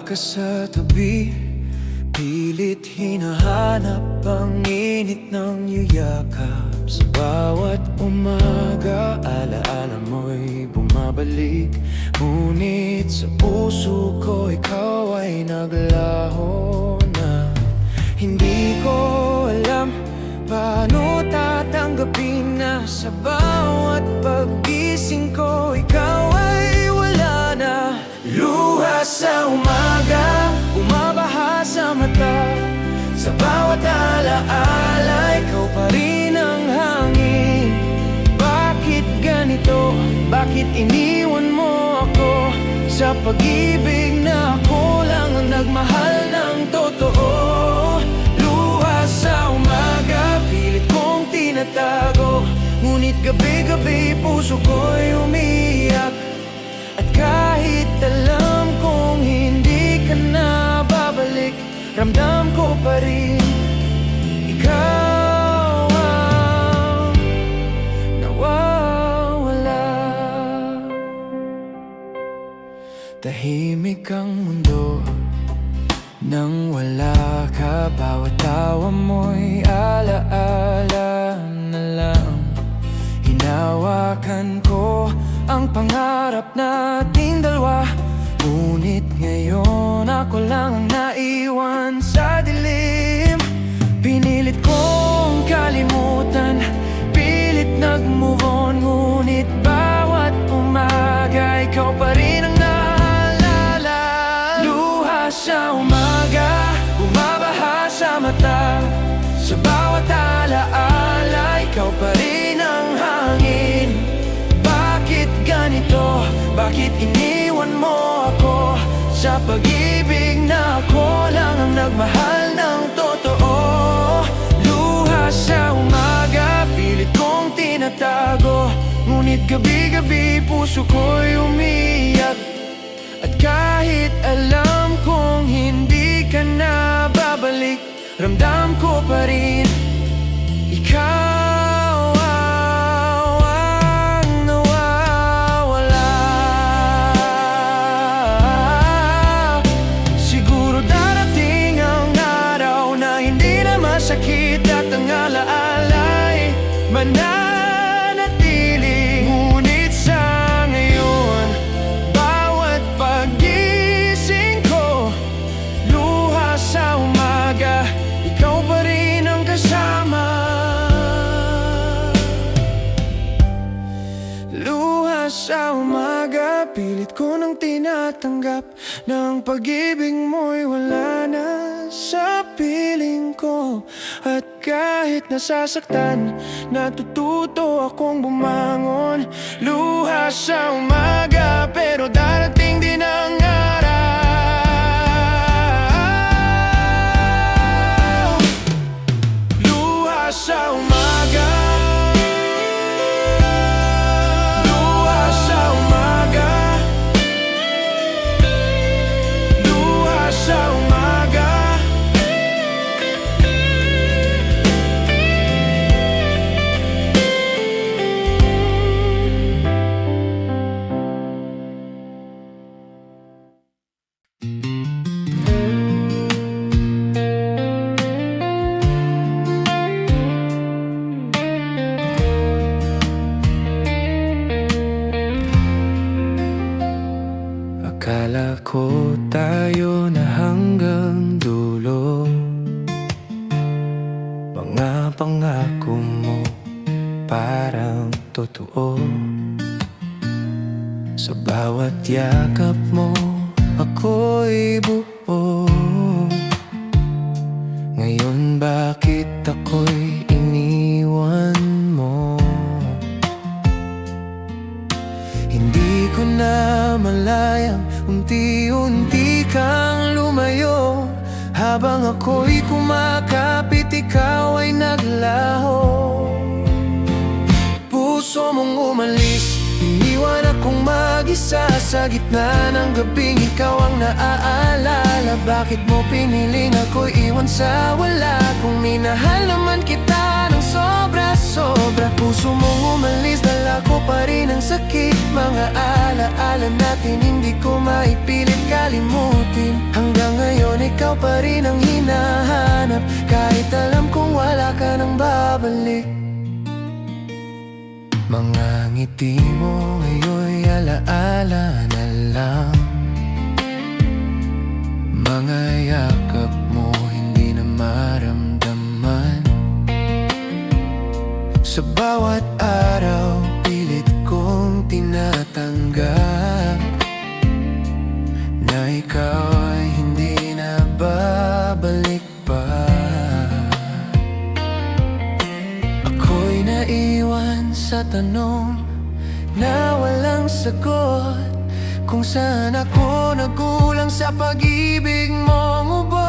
ka sa tabi, pilit hinahanap ang init ng yuyakap. Sa bawat umaga, alaala mo'y bumabalik. Ngunit sa puso ko, ikaw ay naglaho na. Hindi ko alam paano tatanggapin na sa bawat paggising ko, ikaw ay wala na. Luha sa umaga, bumabaha sa mata. Sa bawat alaala, ikaw pa rin ang hangin. Bakit ganito? Bakit iniwan mo ako? Sa pag-ibig na ako lang ang nagmahal ng totoo. Luha sa umaga, pilit kong tinatago. Ngunit gabi-gabi puso ko'y umiiyak. At kahit alam kong hindi ka na babalik, ramdam ko pa rin ikaw ang nawawala. Tahimik ang mundo nang wala ka. Bawat tawa mo'y alaala na lang. Hinawakan ko ang pangarap nating dalawa. Ngunit ngayon ako lang ang naiwan sa dilim. Pinilit kong kalimutan, pilit nag-move on. Ngunit bawat umaga, ikaw pa rin ang naalala. Luha sa umaga, bumabaha sa mata. Sa bawat alaala, ikaw pa rin ang hangin. Bakit ganito? Bakit iniwan mo ako? Sa pag-ibig na ako lang ang nagmahal ng totoo. Luha sa umaga, pilit kong tinatago. Ngunit gabi-gabi puso ko'y umiiyak. At kahit alam kong hindi ka na babalik, ramdam ko pa rin ikaw ang nawawala. Siguro darating ang araw na hindi na masakit at ang alaala'y mananatili. Ngunit sa ngayon, bawat paggising ko, luha sa umaga, ikaw pa rin ang kasama. Luha sa umaga, pilit ko nang tinatanggap ng pag-ibig mo'y wala na sa piling ko. At kahit nasasaktan, natututo akong bumangon. Luha sa umaga, pero darating din ang araw. Luha sa umaga, luha sa umaga, luha sa umaga. Akala ko tayo na hanggang dulo. Mga pangako mo parang totoo. Sa bawat yakap mo, ako'y buo. Ngayon bakit ako'y iniwan mo? Hindi ko na malayang unti-unti kang lumayo. Habang ako'y kumakapit, ikaw ay naglaho. Puso mong umalis, iniwan akong mag-isa sa gitna ng gabing ikaw ang naaalala. Bakit mo piniling ako'y iwan sa wala? Kung minahal naman kita ng sobra-sobra. Puso mong umalis, dala ko pa rin ang sakit. Mga alaala natin hindi ko maipilit kalimutin. ikaw pa rin ang hinahanap, kahit alam kong wala ka nang babalik. Mga ngiti mo ngayon'y alaala na lang, mga yakap mo hindi na maramdaman. Sa bawat araw pilit kong tinatanggap na ikaw ay hindi na babalik pa. Ako'y naiwan sa tanong na walang sagot, kung saan ako nagkulang sa pag-ibig mong ubos.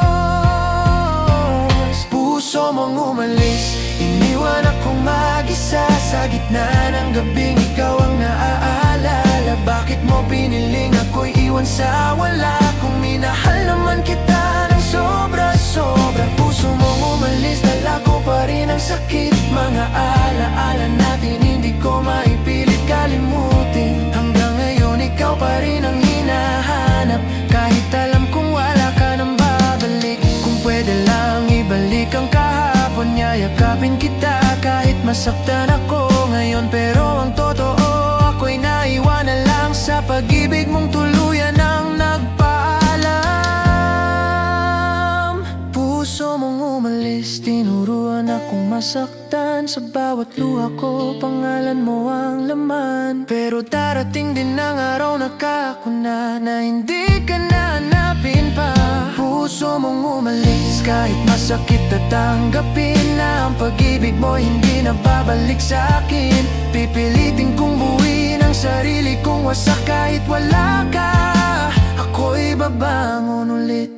Puso mong umalis, iniwan akong mag-isa sa gitna ng gabing ikaw ang naaalala. Bakit mo piniling ako'y iwan sa wala, kung minahal naman kita ng sobra-sobra. Puso mong umalis, dala ko pa rin ang sakit, mga alaala natin hindi ko maipilit kalimutin. Hanggang ngayon ikaw pa rin ang hinahanap, kahit alam kong wala ka nang babalik. Kung pwede lang ibalik ang kahapon, yayakapin kita kahit masaktan ako ngayon. Pero ang totoo, ako'y naiwan na lang sa pag-ibig mong tuluyan ang nagpaalam. Puso mong umalis, tinuruan akong masaktan. Sa bawat luha ko, pangalan mo ang laman. Pero darating din ang araw na kakuna na hindi ka na hanapin pa. Puso mong umalis, kahit masakit at tanggapin na ang pag-ibig mo hindi na babalik sa akin. Pipilitin kong buuin ang sarili kong wasak kahit wala ka. Ako'y babangon ulit.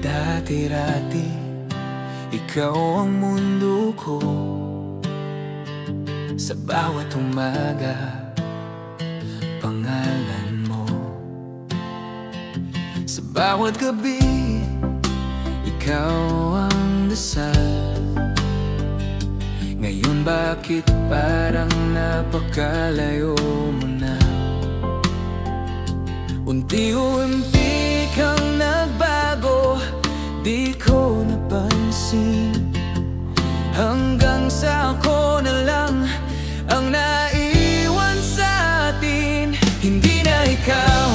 Dati-rati, ikaw ang mundo ko. Sa bawat umaga, pangalan mo. Sa bawat gabi, ikaw ang dasal. Ngayon bakit parang napakalayo mo na? Unti-unti kang nagbago, di ko napansin, hanggang sa ako na lang ang naiwan sa atin. Hindi na ikaw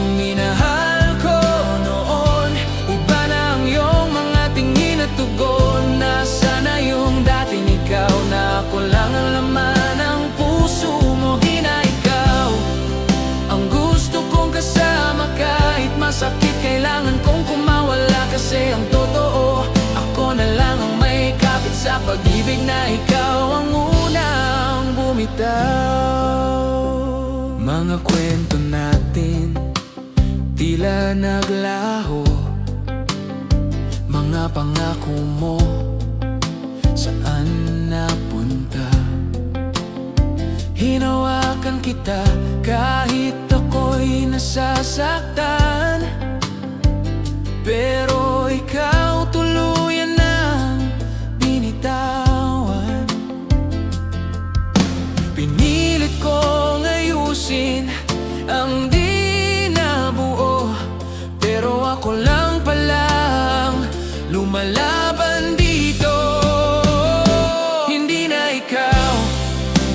ang minahal ko noon, iba na ang iyong mga tingin at tugon. Nasaan na yung dating ikaw na ako lang ang laman ng puso mo? Di na ikaw ang gusto kong kasama, kahit masakit kailangan kong kumawala. Kasi ang totoo, ako na lang ang may kapit sa pag-ibig na ikaw ang unang bumitaw. Mga kwento natin, tila naglaho. Mga pangako mo, saan napunta? Hinawakan kita kahit ako'y nasasaktan, pero ikaw tuluyan ng binitawan. Pinilit kong ayusin ang di nabuo, pero ako lang palang lumalaban dito. Hindi na ikaw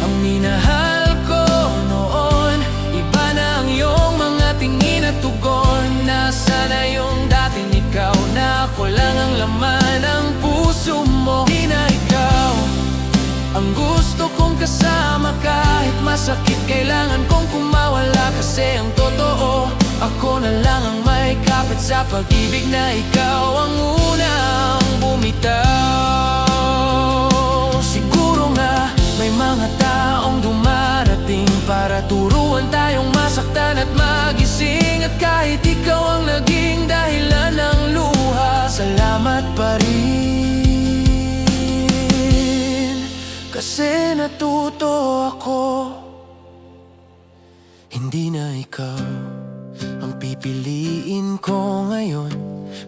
ang minahal ko noon, iba na ang iyong mga tingin at tugon. Nasaan na yung dating ikaw na ako lang ang laman ng puso mo? Di na ikaw ang gusto kong kasama, kahit masakit kailangan kong kumawala. Kasi ang totoo, ako na lang ang may kapit sa pag-ibig na ikaw ang unang bumitaw. Siguro nga may mga taong dumarating para turuan tayong masaktan at magising At kahit ikaw ang naging dahilan ng luha, salamat pa rin. Kasi natuto ako, hindi na ikaw ang pipiliin ko ngayon.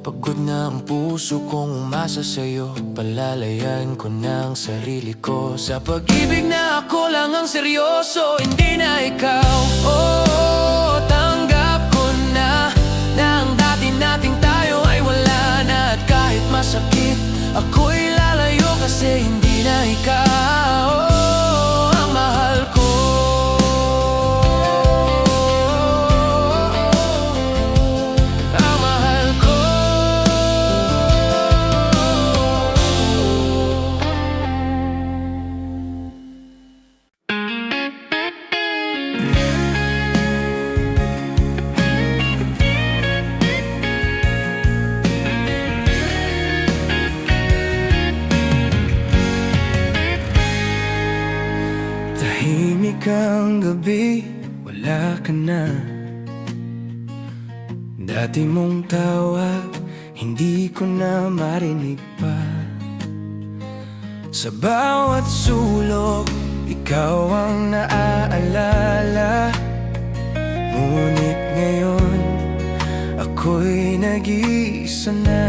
Pagod na ang puso kong umasa sa'yo, palalayan ko ng sarili ko. Sa pag-ibig na ako lang ang seryoso, hindi na ikaw. Oh, tanggap ko na ang dati nating tayo ay wala na. At kahit masakit, ako'y lalayo kasi hindi na ikaw ang mahal ko. Tahimik ang gabi, wala ka na. Dati mong tawag, hindi ko na marinig pa. Sa bawat sulok, ikaw ang naaalala. Ngunit ngayon, ako'y nag-iisa na.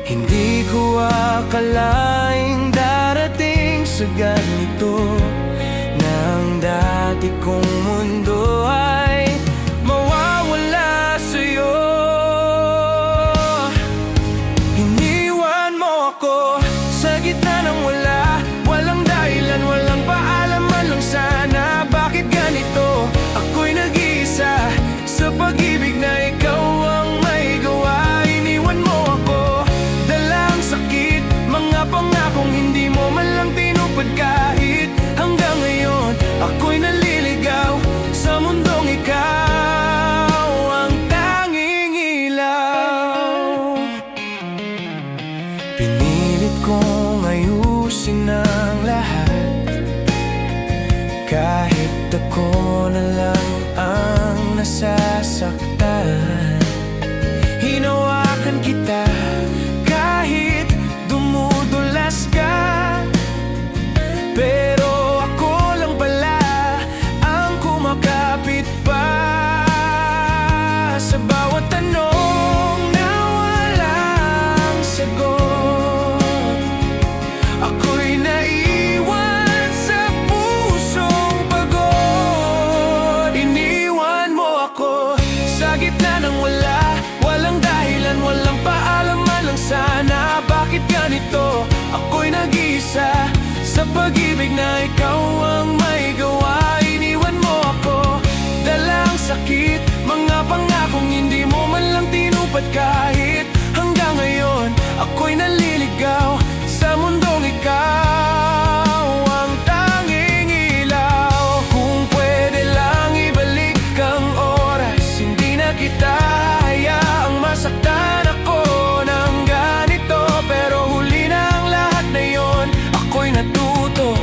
Hindi ko akalaing darating sa ganito, na ang dati kong mundo ay mawawala sa'yo. Iniwan mo ako sa gitna ng wala, walang dahilan, walang paalam man lang sana. Bakit ganito? Ako'y nag-iisa sa pag-ibig na ikaw ang may gawa. Iniwan mo ako, dalang sakit, mga pangakong hindi mo man lang tinupad. Kahit hanggang ngayon, ako'y naliligaw sa mundong ikaw ang tanging ilaw. Pinilit kong ayusin ang lahat, kahit ako na lang ang nasasaktan. Hinawakan kita kahit dumudulas ka, pero ako lang pala ang kumakapit pa. Sa bawat tanong na walang sagot, ako'y naiwan sa pusong pagod. Iniwan mo ako sa gitna ng wala, walang dahilan, walang paalam man lang sana. Bakit ganito? Ako'y nag-iisa sa pag-ibig na ikaw ang may gawa. Iniwan mo ako, dalang sakit, mga pangakong hindi mo man lang tinupad. Kahit hanggang ngayon, ako'y naliligaw sa mundong ikaw ang tanging ilaw. Kung pwede lang ibalik ang oras, hindi na kita hayaang masaktan ako ng ganito. Pero huli na ang lahat na yon, ako'y natuto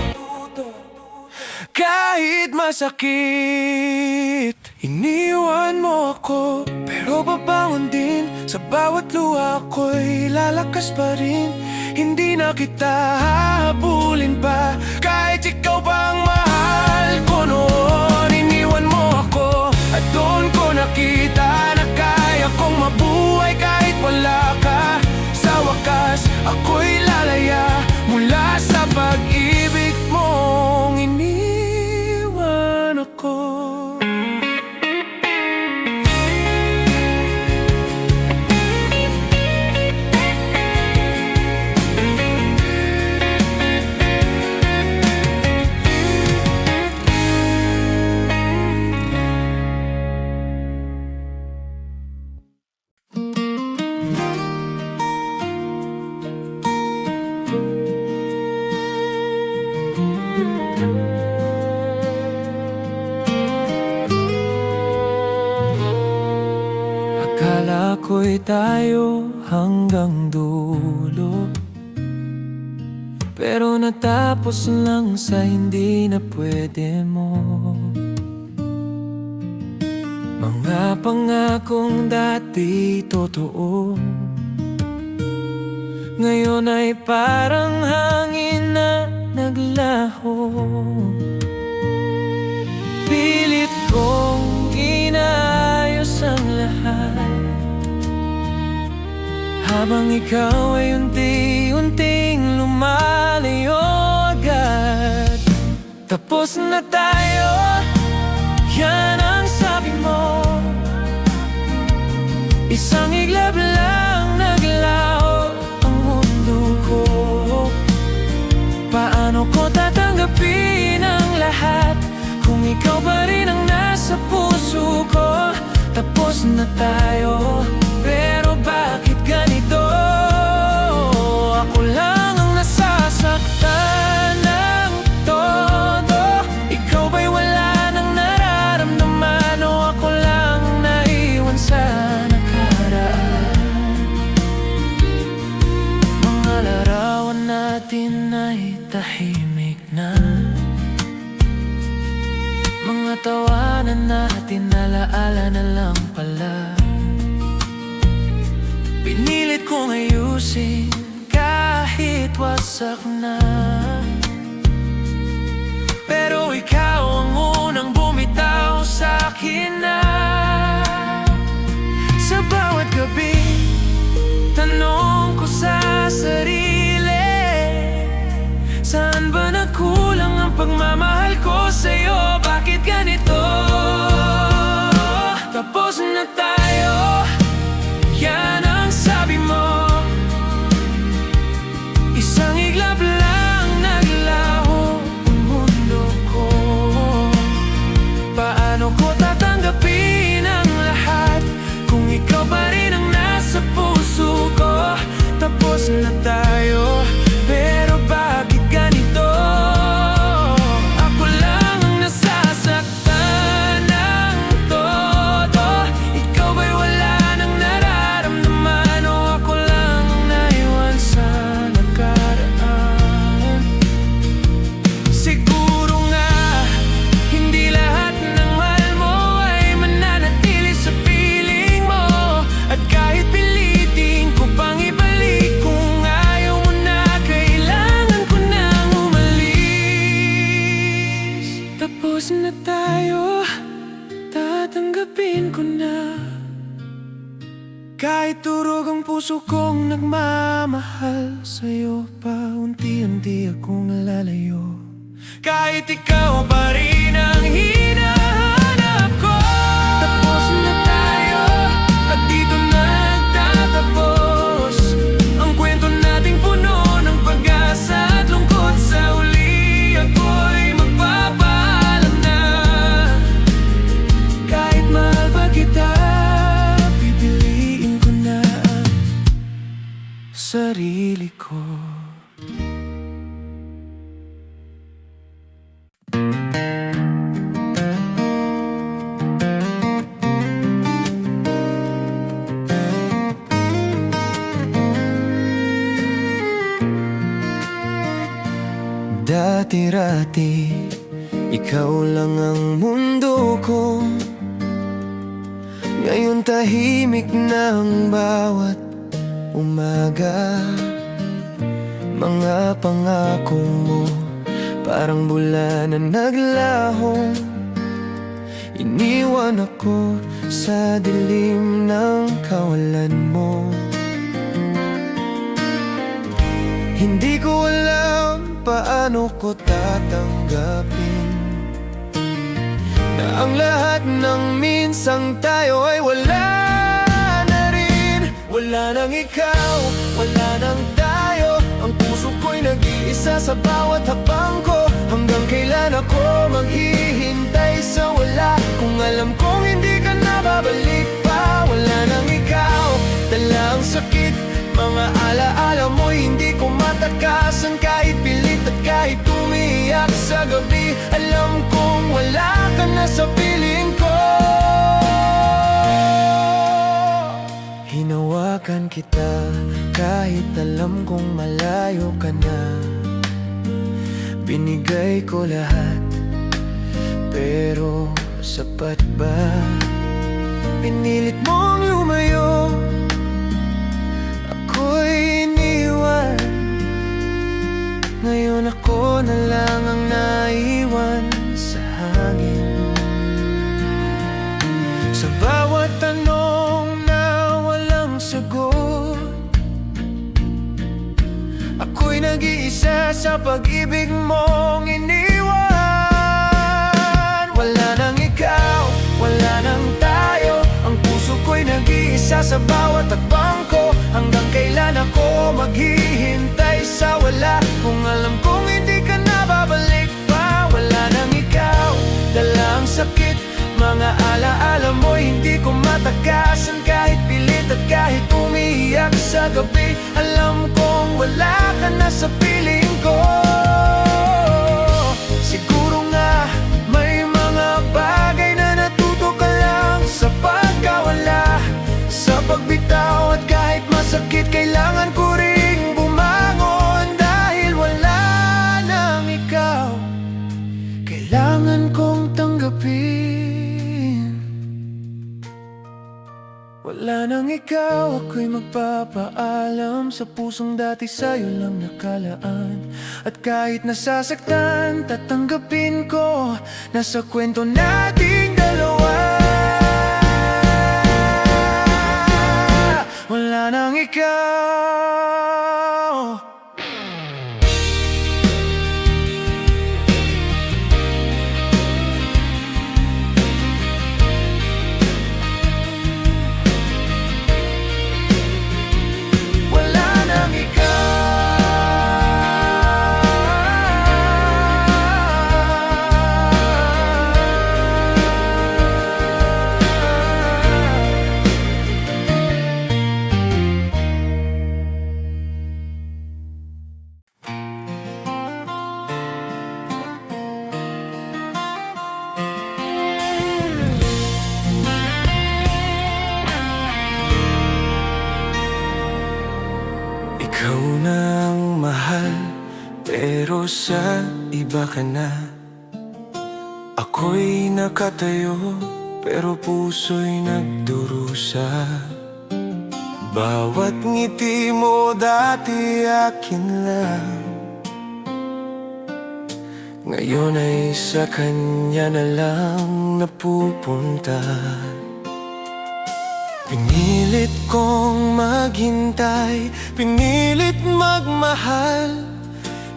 kahit masakit. Iniwan mo ako, pero babangon din. Sa bawat luha ako'y lalakas pa rin. Hindi na kita hahabulin pa, kahit ikaw pa ang mahal ko noon. Iniwan mo ako, at doon ko nakita na kaya kong mabuhay kahit wala ka. Sa wakas, ako'y lalaya mula sa pag-ibig mong iniwan ako. Akala ko'y tayo hanggang dulo, pero natapos lang sa hindi na pwede mo. Mga pangakong dati totoo, ngayon ay parang hangin na naglaho. Pilit kong inaayos ang lahat, habang ikaw ay unti-unting lumalayo agad. Tapos na tayo, yan ang sabi mo. Isang iglap lang naglaho ang mundo ko. Paano ko tatanggapin ang lahat kung ikaw pa rin ang nasa puso ko? Tapos na tayo, pero bakit ganito? Ako lang ang nasasaktan ng todo. Ikaw ba'y wala nang nararamdaman, o ako lang ang naiwan sa nakaraan? Mga larawan natin ay tahimik na, mga tawanan natin alaala na lang pala. Pinilit kong ayusin kahit wasak na, pero ikaw ang unang bumitaw sa'kin na. Sa bawat gabi, tanong ko sa sarili, saan ba nagkulang ang pagmamahal ko sa'yo? Bakit ganito? Tapos na tayo, yan ang sabi mo. Isang iglap lang naglaho ang mundo ko. Paano ko tatanggapin ang lahat kung ikaw pa rin ang nasa puso ko? Tapos na tayo, pero bakit ganito? Ako lang ang nasasaktan ng todo. Ikaw ba'y wala nang nararamdaman, o ako lang ang naiwan sa nakaraan? Siguro nga, hindi lahat ng mahal mo ay mananatili sa piling mo. At kahit pilitin ko pang ibalik, kung ayaw mo na, kailangan ko nang umalis. Tapos na tayo, tatanggapin ko na. Kahit durog ang puso kong nagmamahal sa'yo, paunti-unti akong lalayo. Kahit ikaw pa rin ang hinahanap ko. Tapos na tayo, at dito nagtatapos ang kwento nating puno ng pag-asa at lungkot. Sa huli ako'y magpapaalam na. Kahit mahal pa kita, pipiliin ko na ang sarili ko. Dati-rati, ikaw lang ang mundo ko. Ngayon tahimik na ang bawat umaga. Mga pangako mo parang bula na naglaho. Iniwan ako sa dilim ng kawalan mo. Hindi ko alam paano ko tatanggapin na ang lahat ng minsang tayo ay wala na rin. Wala nang ikaw, wala nang tayo. Ang puso ko'y nag-iisa sa bawat hakbang ko. Hanggang kailan ako maghihintay sa wala, kung alam kong hindi ka na babalik pa. Wala nang ikaw, dala ang sakit, mga alaala mo'y hindi ko matakasan. Kahit pilit at kahit umiiyak sa gabi, alam kong wala ka na sa piling ko. Hinawakan kita kahit alam kong malayo ka na. Binigay ko lahat, pero sapat ba? Pinilit mong lumayo, ako'y iniwan. Ngayon ako na lang ang naiwan sa hangin. Sa bawat tanong na walang sagot, ako'y nag-iisa sa pag-ibig mong iniwan. Wala nang ikaw, wala nang tayo. Ang puso ko'y nag-iisa sa bawat takbang ko. Hanggang kailan ako maghihintay sa wala, kung alam kong hindi ka na babalik pa. Wala nang ikaw, dala ang sakit, mga alaala mo hindi ko matakasan. Kahit pilit at kahit umiiyak sa gabi, alam kong wala ka na sa piling ko. Siguro nga may mga bagay na natuto ka lang sa pagkawala, sa pagbitaw. At kahit masakit, kailangan ko ring bumangon. Dahil wala nang ikaw, kailangan kong tanggapin. Wala nang ikaw, ako'y magpapaalam sa pusong dati sa'yo lang nakalaan. At kahit nasasaktan, tatanggapin ko na sa kwento nating dalawa, wala nang ikaw. Ikaw na ang mahal, pero sa iba ka na. Ako'y nakatayo, pero puso'y nagdurusa. Bawat ngiti mo dati akin lang, ngayon ay sa kanya na lang napupunta. Pinilit kong maghintay, pinilit magmahal,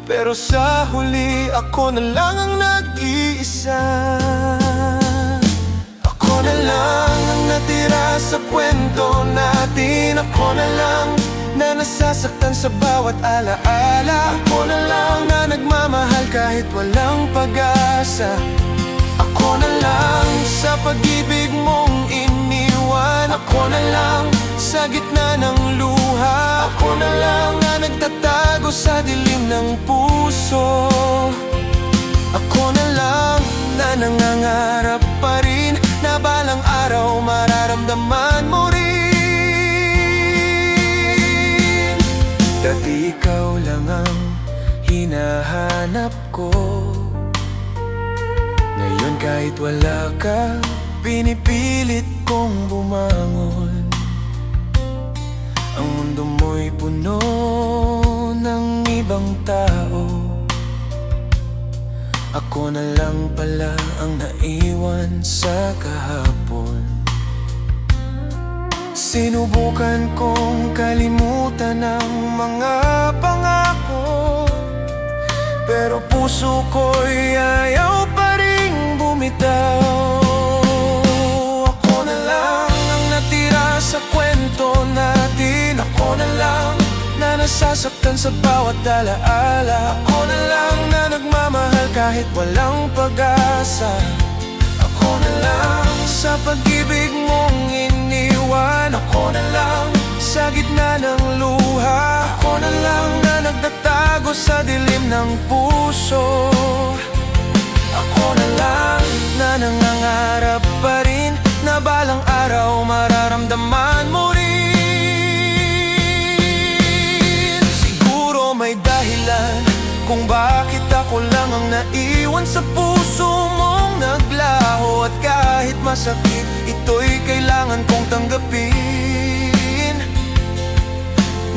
pero sa huli ako na lang ang nag-iisa. Ako na lang ang natira sa kwento natin. Ako na lang na nasasaktan sa bawat alaala. Ako na lang na nagmamahal kahit walang pag-asa. Ako na lang sa pag-ibig mong iniwan. Ako na lang sa gitna ng luha. Ako na lang na nagtatago sa dilim ng puso. Ako na lang na nangangarap pa rin, na balang araw mararamdaman mo rin. Dati ikaw lang ang hinahanap ko, ngayon kahit wala ka, pinipilit kong bumangon. Ang mundo mo'y puno ng ibang tao. Ako na lang pala ang naiwan sa kahapon. Sinubukan kong kalimutan ang mga pangako, pero puso ko'y ayaw pa ring bumitaw. Ako na lang ang natira sa kwento natin. Ako na lang na nasasaktan sa bawat alaala. Ako na lang na nagmamahal kahit walang pag-asa. Ako na lang sa pag-ibig mong iniwan. Ako na lang sa gitna ng luha. Ako na lang na nagtatago sa dilim ng puso. Ako na lang na nangangarap pa rin, na balang araw mararamdaman mo rin. Siguro may dahilan kung bakit ako lang ang naiwan sa puso mong naglaho. At kahit masakit ito'y kailangan kong tanggapin,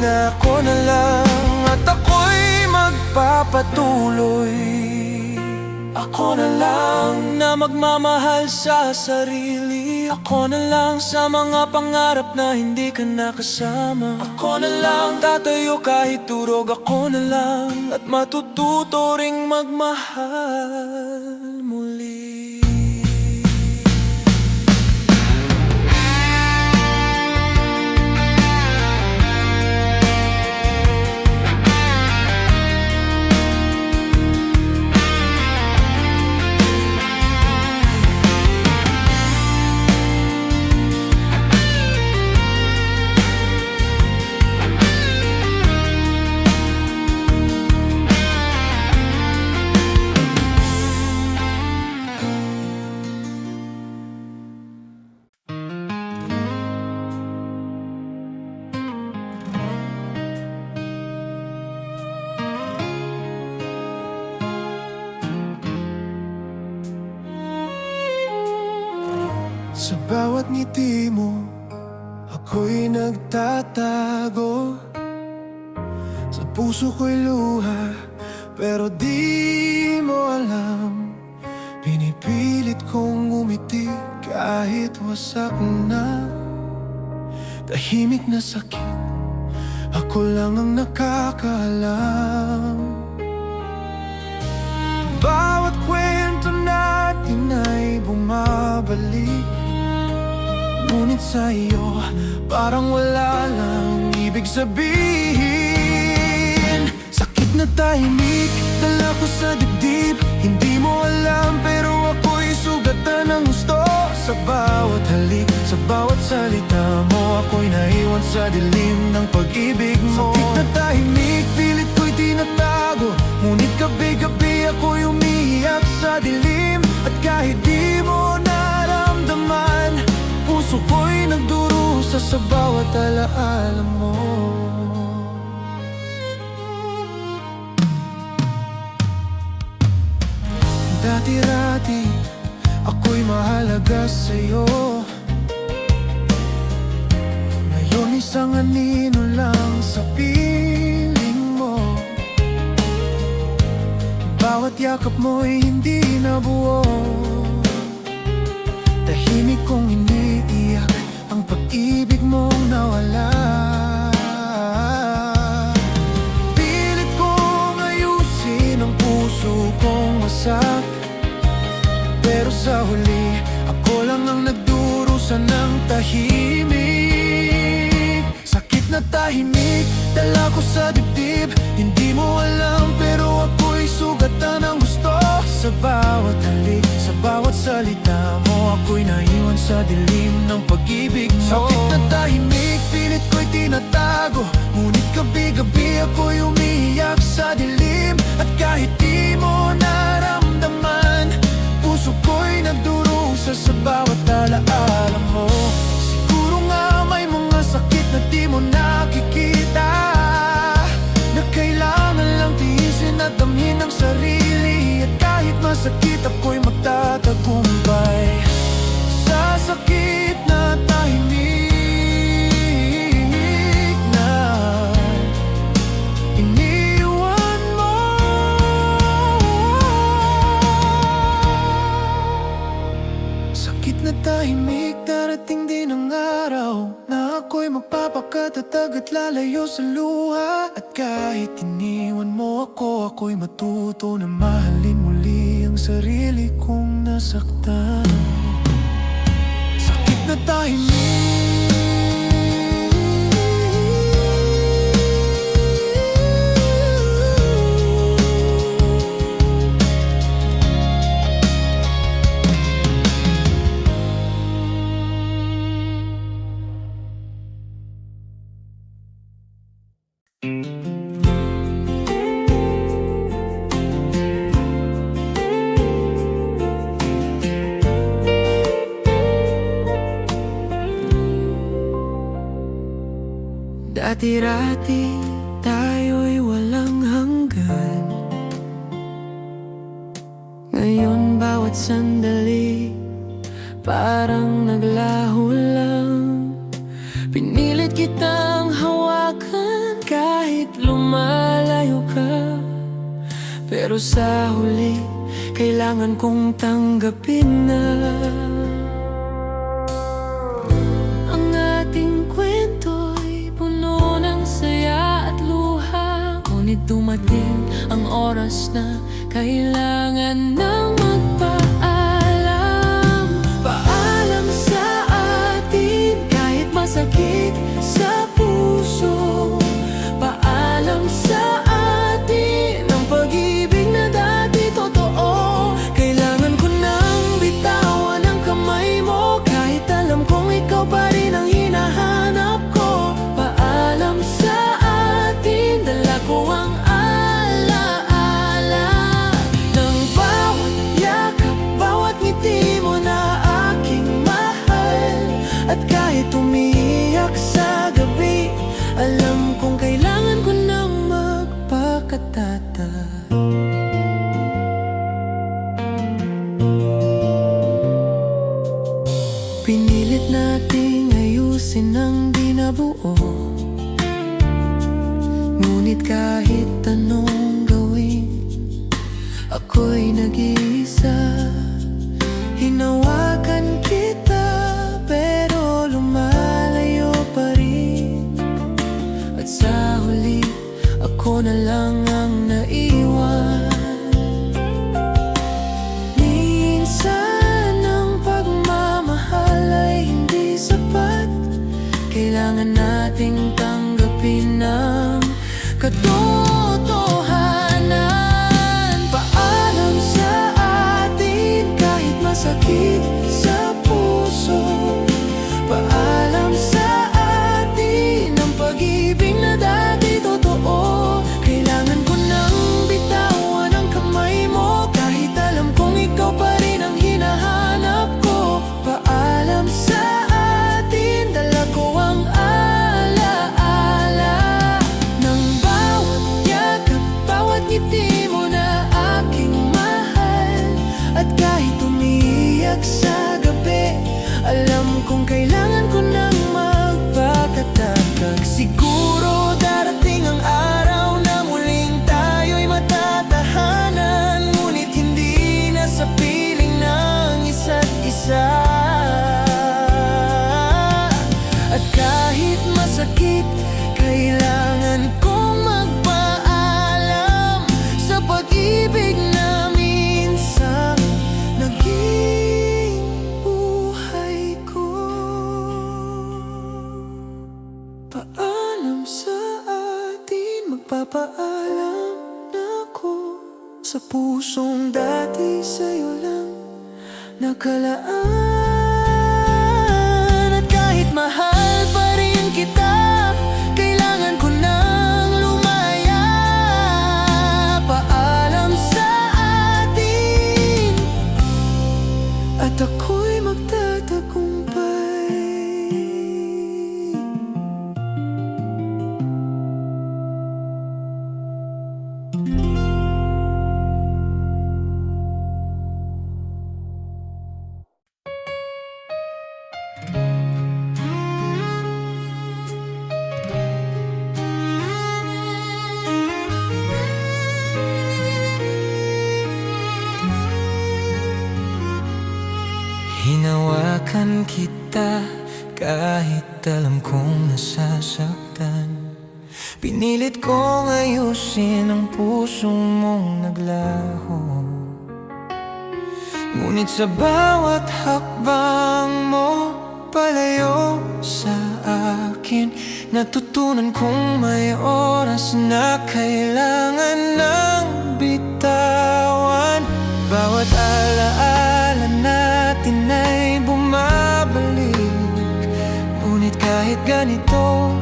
na ako na lang at ako'y magpapatuloy. Ako na lang na magmamahal sa sarili. Ako na lang sa mga pangarap na hindi ka nakasama. Ako na lang tatayo kahit durog. Ako na lang at matututo ring magmahal muli. Sa bawat ngiti mo, ako'y nagtatago. Sa puso ko'y luha, pero di mo alam. Pinipilit kong umiti kahit wasak na. Tahimik na sakit, ako lang ang nakakaalam. Bawat kwento natin ay bumabalik, ngunit sa iyo, parang wala lang ibig sabihin. Sakit na tahimik, dala ko sa dibdib. Hindi mo alam pero ako'y sugatan ng gusto. Sa bawat halik, sa bawat salita mo, ako'y naiwan sa dilim ng pag-ibig mo. Sakit na tahimik, pilit ko'y tinatago, ngunit gabi-gabi ako'y umiiyak sa dilim. At kahit di mo naramdaman, puso ko'y nagdurusa sa bawat alaala mo. Dati-rati, ako'y mahalaga sa'yo. Ngayon isang anino lang sa piling mo. Bawat yakap mo'y hindi nabuo. Tahimik kong iniiyak ang pag-ibig mong nawala. Pilit kong ayusin ang puso kong wasak, pero sa huli, ako lang ang nagdurusa ng tahimik. Sakit na tahimik, dala ko sa dibdib. Hindi mo alam pero ako'y sugatan ng gusto. Sa bawat halik, sa bawat salita mo, ako'y naiwan sa dilim ng pag-ibig mo. Sakit na tahimik, pilit ko'y tinatago, ngunit gabi-gabi ako'y umiiyak sa dilim. At kahit di mo naramdaman, puso ko'y nagdurusa sa bawat alaala mo. Siguro nga may mga sakit na di mo nakikita, na kailangan lang tiisin at damhin ang sarili. At kahit masakit ako'y magtatagumpay sa sakit na tahimik na iniwan mo. Sakit na tahimik, darating din ang araw na ako'y magpapakatatag at lalayo sa luha. At kahit iniwan mo ako, ako'y matuto na mahalin muli ang sarili kong nasaktan. Sakit na tahimik. Dati-rati tayo'y walang hanggan. Ngayon bawat sandali parang naglaho. lumalayo ka. Pero sa huli, kailangan kong tanggapin na ang ating kwento'y puno ng saya at luha. Ngunit dumating ang oras na kailangan nang magpaalam. Paalam sa atin kahit masakit sa puso. Paalam sa atin ang pag-ibig na dati totoo. Kailangan ko nang bitawan ang kamay mo, kahit alam kong ikaw pa rin ang hinahanap ko. Paalam sa atin, dala ko ang alaala ng bawat yakap, bawat ngiti mo na aking mahal. At kahit umiiyak sa gabi, alam kong kailangan ko nang magpakatatag. Pinilit nating ayusin ang di nabuo, ngunit kahit anong gawin, ako'y nag-iisa. Hinawakan kita pero lumalayo pa rin. At sa huli, ako na lang ang naiwan. Minsan ang pagmamahal ay hindi sapat. Kailangan nating tanggapin ang katotohanan. Paalam sa atin kahit masakit sa puso. Paalam sa atin ang pag-ibig na dati totoo. Kailangan ko nang bitawan ang kamay mo, kahit alam kong ikaw pa rin ang hinahanap ko. Paalam sa atin, dala ko ang alaala ng bawat yakap, bawat ngiti mo na aking mahal. At kahit umiiyak sa gabi, alam kong kailangan ko nang magpakatatag. Siguro darating ang araw na muling tayo'y matatahanan, ngunit hindi na sa piling ng isa't isa. At kahit masakit, kailangan kong magpaalam sa pag-ibig na minsan naging buhay ko. Paalam sa atin, magpapaalam na ako sa pusong dati sa'yo lang nakalaan. At kahit mahal pa rin kita, kailangan ko nang lumaya. Paalam sa atin, at ako'y magtatagumpay. Hinawakan kita kahit alam kong nasasaktan. Pinilit kong ayusin ang puso mong naglaho, ngunit sa bawat hakbang mo palayo sa akin, natutunan kong may oras na kailangan ng bitawan. Bawat alaala natin ay bumabalik, ngunit kahit ganito,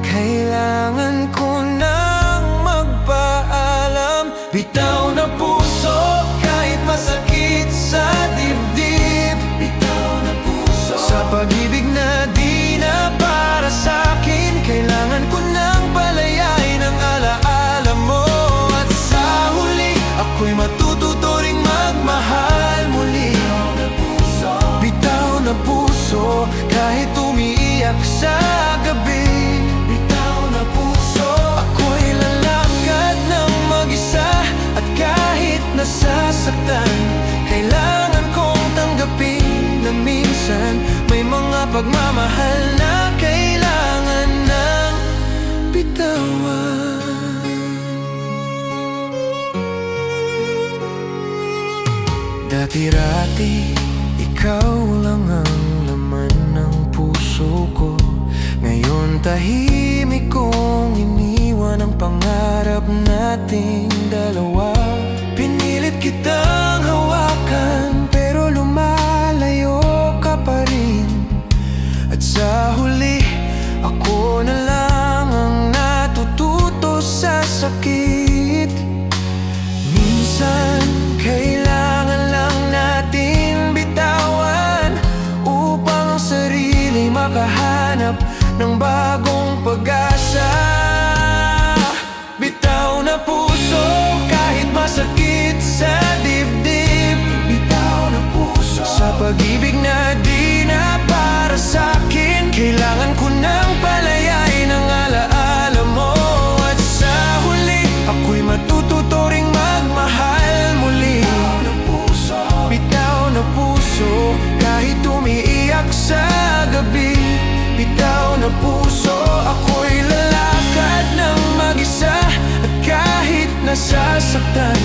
kailangan ko nang magpaalam. Bitaw na puso, kahit masakit sa dibdib. Bitaw na puso, sa pag-ibig na di na para sa'kin, kailangan ko nang palayain ang alaala mo. At sa huli, ako'y matututo ring magmahal muli. Bitaw na puso, kahit umiiyak sa gabi. Bitaw na puso, ako'y pagmamahal na kailangan ng bitawan. Dati-rati, ikaw lang ang laman ng puso ko. Ngayon tahimik kong iniwan ang pangarap nating dalawa. Pinilit kitang hawakan pero lumalayo ka pa rin. At sa huli, ako na lang ang natututo sa sakit. Minsan, kailangan lang natin bitawan upang ang sarili makahanap ng bagong pag-asa. Bitaw na puso kahit masakit sa dibdib. Bitaw na puso sa pag-ibig na di na para sa'kin. Kailangan ko nang palayain ang alaala mo. At sa huli, ako'y matututo ring magmahal muli. Bitaw na puso kahit umiiyak sa gabi. Bitaw na puso, ako'y lalakad ng mag-isa. At kahit nasasaktan,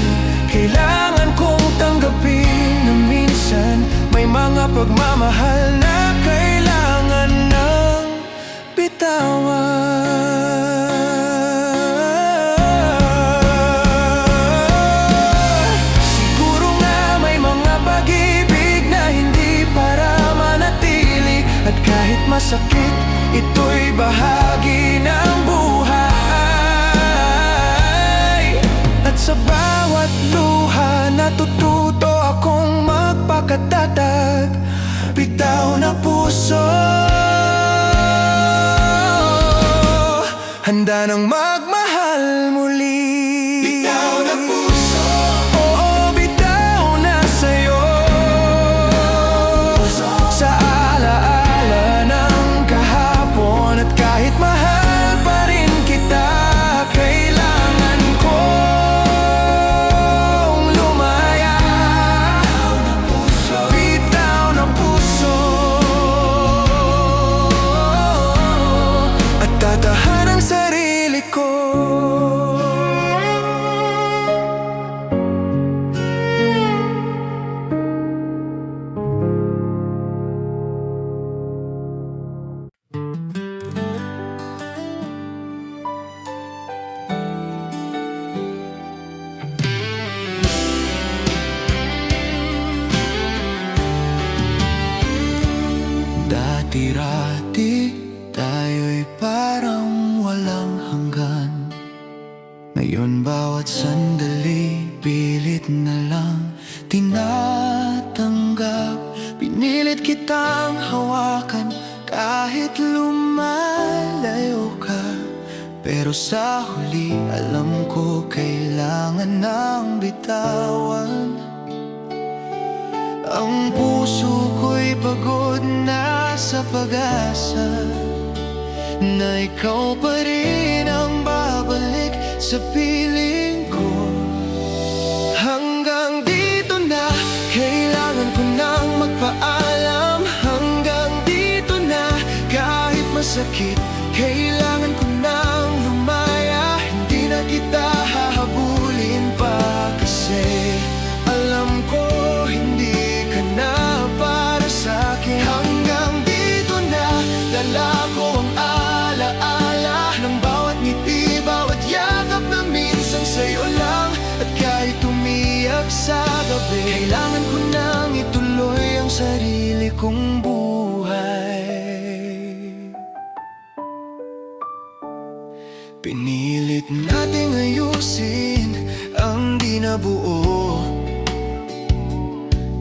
kailangan kong tanggapin na minsan may mga pagmamahal na kailangan ng bitawan. Siguro nga may mga pag-ibig na hindi para manatili. At kahit masakit, ito'y bahagi ng buhay. At sa bawat luha, natututo akong magpakatatag. Bitaw na puso, handa nang magmahal muli. Bitaw na puso, oo, bitaw na sa'yo. Sa alaala ng kahapon, at kahit mahal pa rin kita, kailangan kong lumaya. Bitaw na puso, at tatahan ang sarili ko. Dati-rati, tayo'y parang walang hanggan. Ngayon bawat sandali, pilit na lang tinatanggap. Pinilit kitang hawakan kahit lumalayo ka. Pero sa huli, alam ko kailangan ng bitawan. Ang puso ko'y pagod na sa pag-asa na ikaw pa rin ang babalik sa piling ko. Hanggang dito na, kailangan ko nang magpaalam. Hanggang dito na, kahit masakit, kailangan ko nang lumaya. Hindi na kita hahabulin pa kasi alam ko hindi ka na para sa'kin. Hanggang dito na, dala ko ang alaala ng bawat ngiti, bawat yakap na minsan sa'yo lang. At kahit umiyak sa gabi, kailangan ko nang ituloy ang sarili kong buhay. Pinilit nating ayusin ang di nabuo.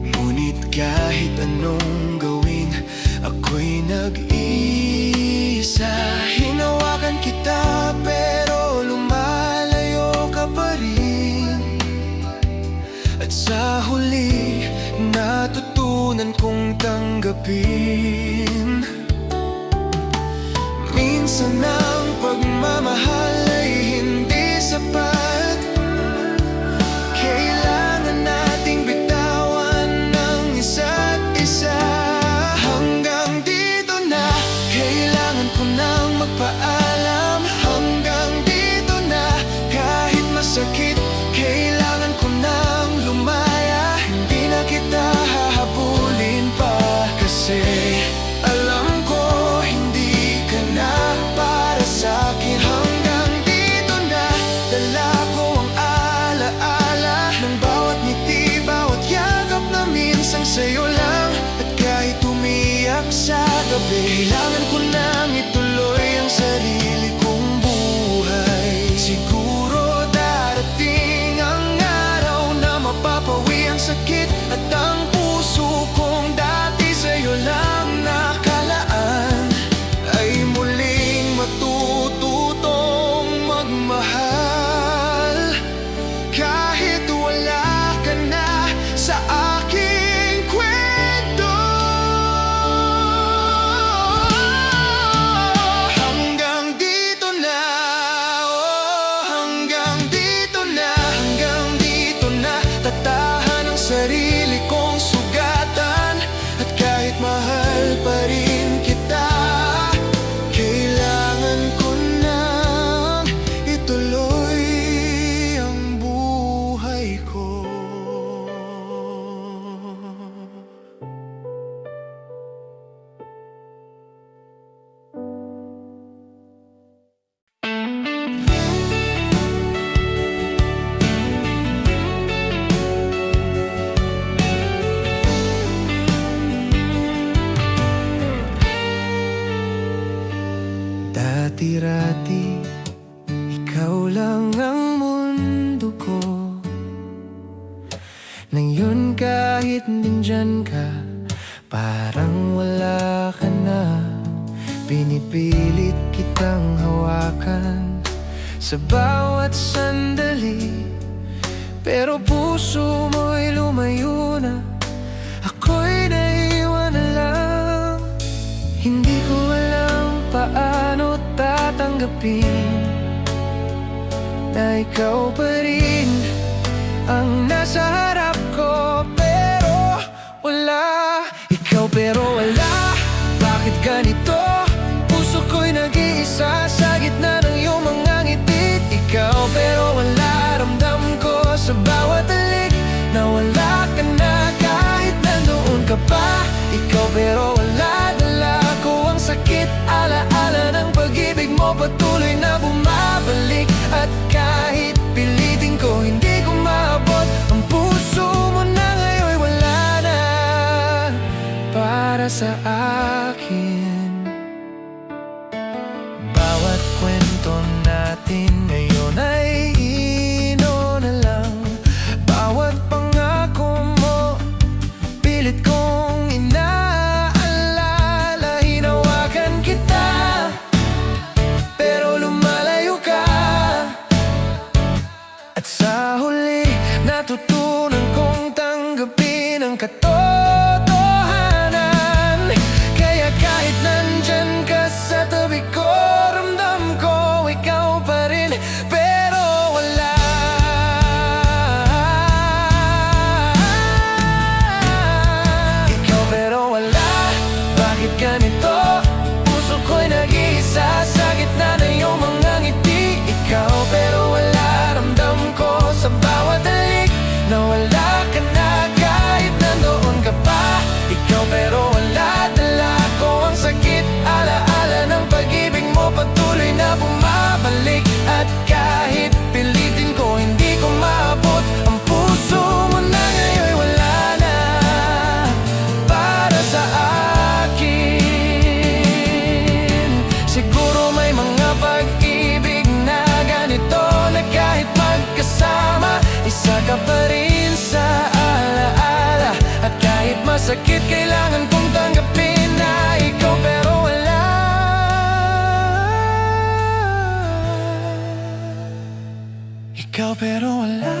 Ngunit kahit anong gawin, ako'y nag-iisa. Hinawakan kita pero lumalayo ka pa rin. At sa huli, natutunan kong tanggapin. Minsan ang pagmamahal ay hindi sapat. Kailangan nating bitawan ng isa't isa. Hanggang dito Ngayon kahit nandyan ka, parang wala ka na. Pinipilit kitang hawakan sa bawat sandali, pero puso mo'y lumayo na. Ako'y naiwan na lang. Hindi ko alam paano tatanggapin na ikaw pa rin ang nasa harap ko. Pero wala, ikaw pero wala. Bakit ganito? Puso ko'y nag-iisa sa gitna ng iyong mga ngiti. Ikaw pero wala, ramdam ko sa bawat halik na wala ka na kahit nandoon ka pa. Ikaw pero wala, dala ko ang sakit, alaala ng pag-ibig mo patuloy na bumabalik. At kahit pilitin ko, hindi ko maabot. Ang puso mo na ngayon'y wala na para sa akin. Bawat kwento natin ngayon ay ino na lang. Bawat pangako mo, pilit kong inaalala. Hinawakan kita, pero lumalayo ka. At sa huli, natutunan kong tanggapin ang katotohanan. Kaya kahit nandyan ka sa tabi ko, ramdam ko ikaw pa rin, pero wala. Ikaw pero wala, bakit ganito? Puso ko'y nag-iisa sa gitna ng iyong mga ngiti. Ikaw pero wala, ramdam ko sa bawat halik na wala ka na kahit nandoon ka pa. Ikaw pero wala, dala ko ang sakit, alaala ng pag-ibig mo patuloy na bumabalik. At kahit pilitin ko, hindi ko maabot. Ang puso mo na ngayon'y wala na para sa akin. Siguro may mga pag-ibig na ganito, na kahit magkasama, isa ka pa rin sa alaala. At kahit masakit, kailangan kong tanggapin na ikaw pero wala. Ikaw pero wala,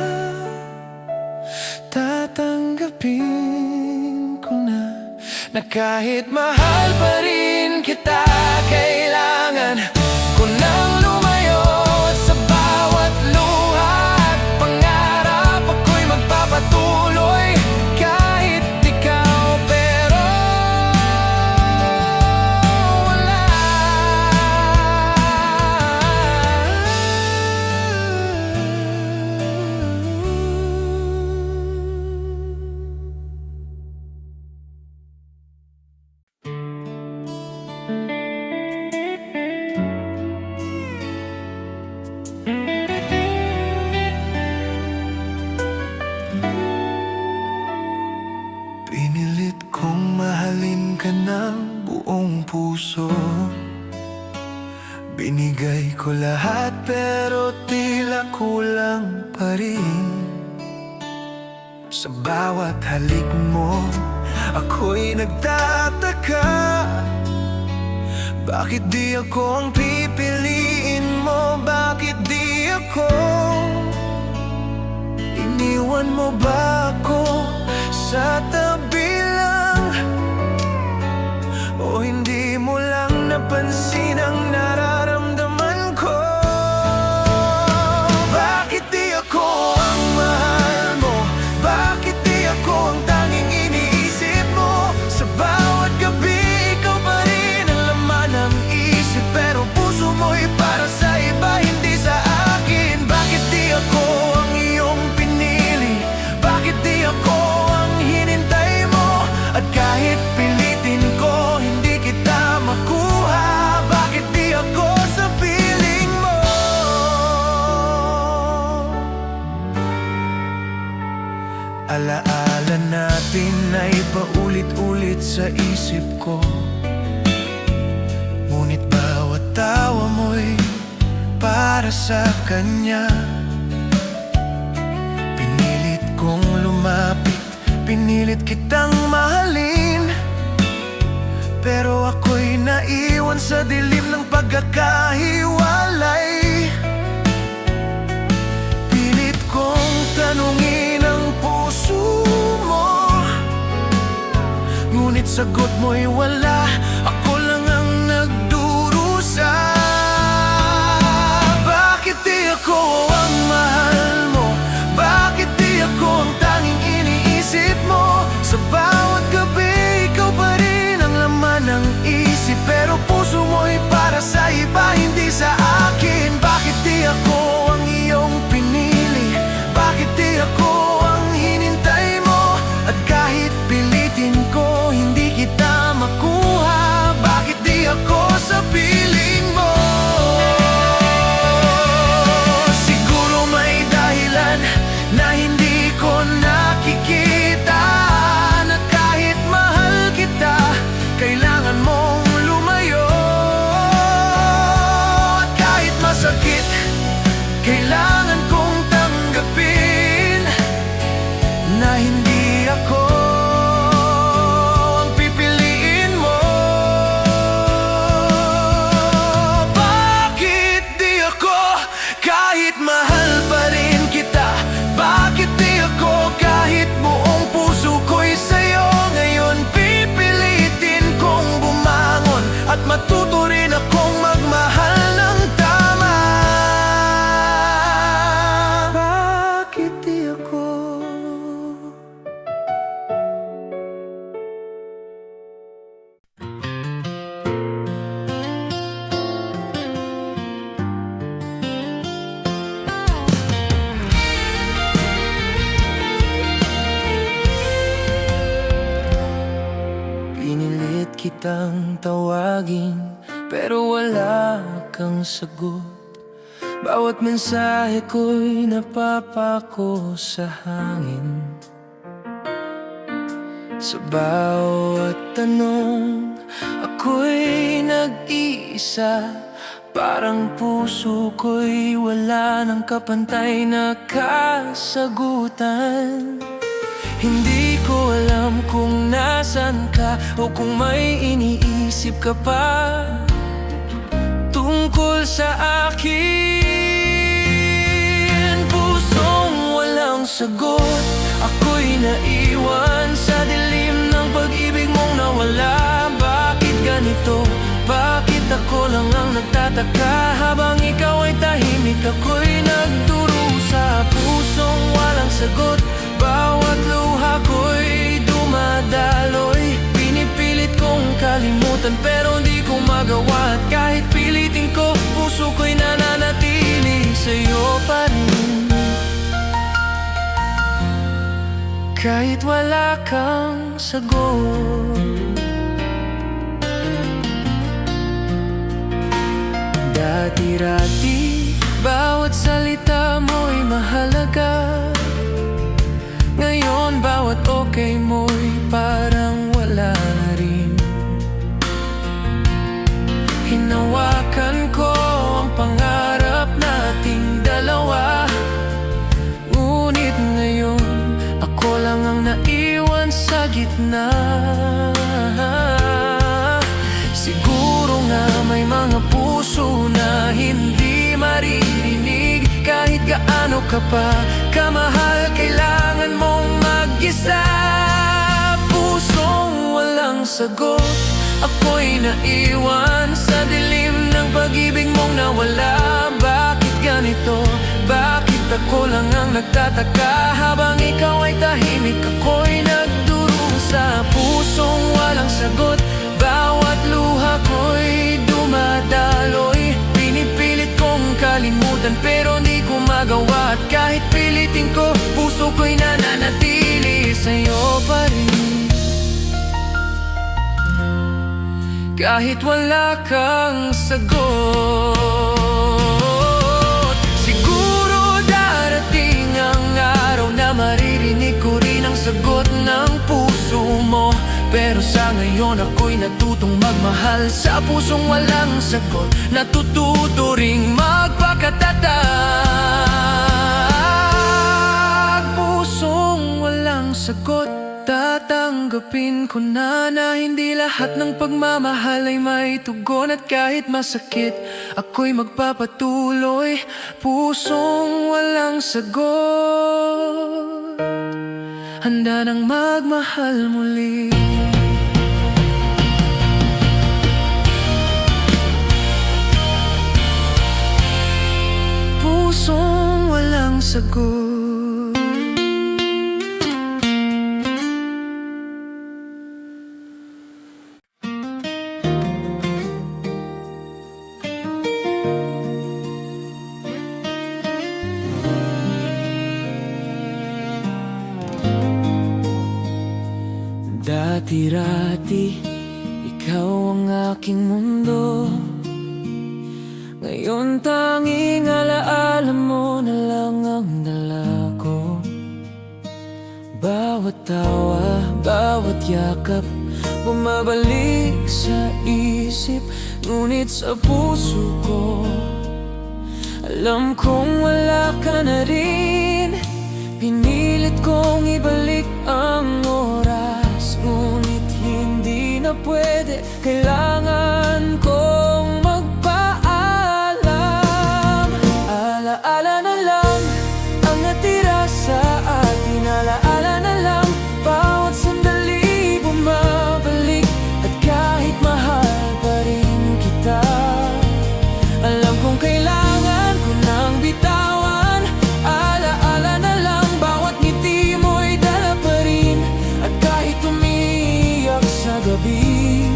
tatanggapin ko na kahit mahal pa rin kita, kailangan ko nang lumayo. At sa bawat luha at pangarap, ako'y magpapatuloy kahit ikaw pero wala. Pinilit kong mahalin ka ng buong puso. Binigay ko lahat pero tila kulang pa rin. Sa bawat halik mo, ako'y nagtataka. Bakit di ako ang pipiliin mo? Bakit di ako? Iniwan mo ba ako sa tabi lang? O hindi mo lang napansin ang nararamdaman ko? Bakit di ako ang mahal mo? Bakit di ako ang tanging iniisip mo? Sa bawat gabi, ikaw pa rin ang laman ng isip, pero puso mo'y para sa iba, hindi sa akin. Bakit di ako ang iyong pinili? Bakit di ako ang hinintay mo? At kahit pilitin ko, hindi kita makuha. Bakit di ako sa piling mo? Alaala natin ay paulit-ulit sa isip ko. Ngunit bawat tawa mo'y para sa kanya. Pinilit kong lumapit Pinipilit kitang mahalin, pero ako'y naiwan sa dilim ng pagkakahiwalay. Pilit kong tanungin ang puso mo, ngunit sagot mo'y wala. Ako lang ang nagdurusa. Bakit di ako ang mahal mo? Bakit di ako ang tanging iniisip mo? Sa bawat gabi, ikaw pa rin ang laman ng isip, pero puso mo'y para sa iba, hindi sa akin. Bakit di ako ang iyong pinili? Bakit di ako ang hinintay mo? At kahit pilitin ko, hindi kita makuha. Bakit di ako sa piling mo? Siguro may dahilan na hindi ko nakikita, na kahit mahal kita, kailangan mong lumayo. At kahit masakit, kailangan kong tanggapin na hindi ako ang pipiliin mo. Bakit di ako, kahit mahal pa rin kita? Bakit di ako, kahit buong puso ko'y sa'yo? Ngayon pipilitin kong bumangon at matuto rin akong magmahal ng tama. Bakit di ako? Pinilit kitang tawagin, pero wala kang sagot. Bawat mensahe ko'y napapako sa hangin. Sa bawat tanong, ako'y nag-iisa. Parang puso ko'y wala ng kapantay na kasagutan. Hindi ko alam kung nasan ka o kung may iniisip ka pa tungkol sa akin. Pusong walang sagot, ako'y naiwan sa dilim ng pag-ibig mong nawala. Bakit ganito? Bakit ako lang ang nagtataka? Habang ikaw ay tahimik, ako'y nagdurusa. Pusong walang sagot, bawat luha ko'y dumadaloy. Pinipilit kong kalimutan, pero di ko magawa. At kahit pilitin ko, puso ko'y nananatili sa'yo pa rin. Kahit wala kang sagot. Dati-rati, bawat salita mo'y mahalaga. Ngayon, bawat okay mo'y parang wala na rin. Hinawakan ko ang pangarap nating dalawa, ngunit ngayon, ako lang ang naiwan sa gitna. Siguro nga may mga puso na hindi maririnig. Kahit gaano ka pa kamahal, kailangan mong mag-isa. Pusong walang sagot, ako'y naiwan sa dilim ng pag-ibig mong nawala. Bakit ganito? Bakit ako lang ang nagtataka? Habang ikaw ay tahimik, ako'y nagdurusa. Pusong walang sagot, bawat luha ko'y dumadaloy. Pinipilit kong kalimutan, pero di ko magawa. At kahit pilitin ko, puso ko'y nananatili sa'yo pa rin. Kahit wala kang sagot. Siguro darating ang araw na maririnig ko rin ang sagot ng puso mo. Pero sa ngayon ako'y natutong magmahal sa pusong walang sagot. Natututo ring magpakatatag. Pusong walang sagot, Tatanggapin ko na hindi lahat ng pagmamahal ay may tugon. At kahit masakit, ako'y magpapatuloy. Pusong walang sagot, handa nang magmahal muli. Pusong walang sagot. Dati-rati, ikaw ang aking mundo. Ngayon tanging alaala mo na lang ang dala ko. Bawat tawa, bawat yakap, bumabalik sa isip, ngunit sa puso ko alam kong wala ka na rin. Pinilit kong ibalik ang oras, ngunit hindi na pwede. Kailangan kong magpaalam. Alaala na lang ang natira sa atin. Alaala na lang bawat sandali bumabalik. At kahit mahal pa rin kita, alam kong kailangan ko nang bitawan. Alaala na lang bawat ngiti mo'y dala pa rin. At kahit umiyak sa gabi,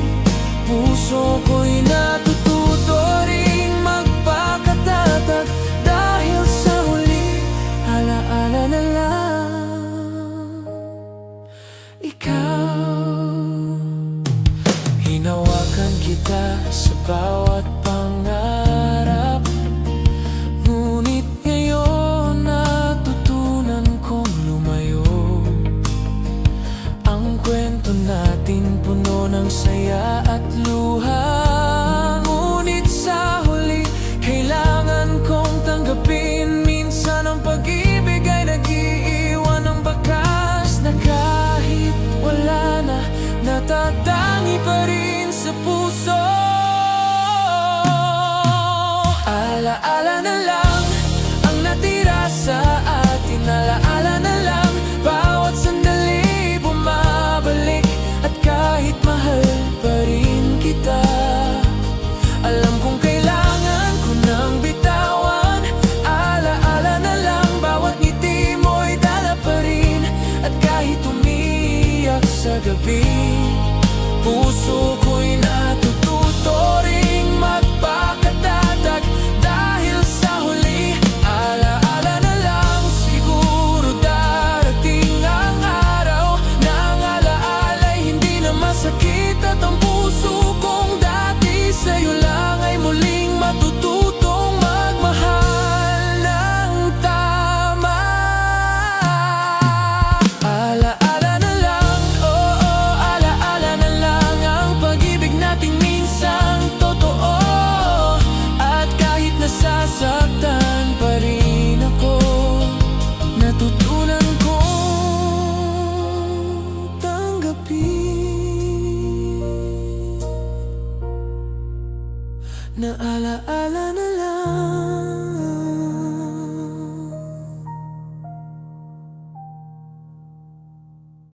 puso ko'y natututo ring magpakatatag. Dahil sa huli, alaala na lang ikaw. Hinawakan kita sa bawat pangarap, ngunit ngayon natutunan kong lumayo. Ang kwento natin puno ng saya at luha, ngunit sa huli kailangan kong tanggapin. Minsan ang pag-ibig ay nag-iiwan ng bakas na kahit wala na, natatangi pa rin sa puso. Alaala na lang ang natira sa atin. Alaala na lang bawat sandali bumabalik. At kahit mahal pa rin kita, alam kong kailangan ko nang bitawan. Alaala na lang bawat ngiti mo'y dala pa rin. At kahit umiyak sa gabi, puso ko'y natututo ring magpakatatag. Dahil sa huli, alaala na lang. Siguro darating ang araw nang alaala'y hindi na masakit. At ang puso kong dati sa'yo lang ay muling matututong magmahal ng tama. Alaala na lang, oo, alaala na lang ang pag-ibig nating minsang totoo. At kahit nasasaktan pa rin ako, natutunan kong tanggapin na alaala na lang.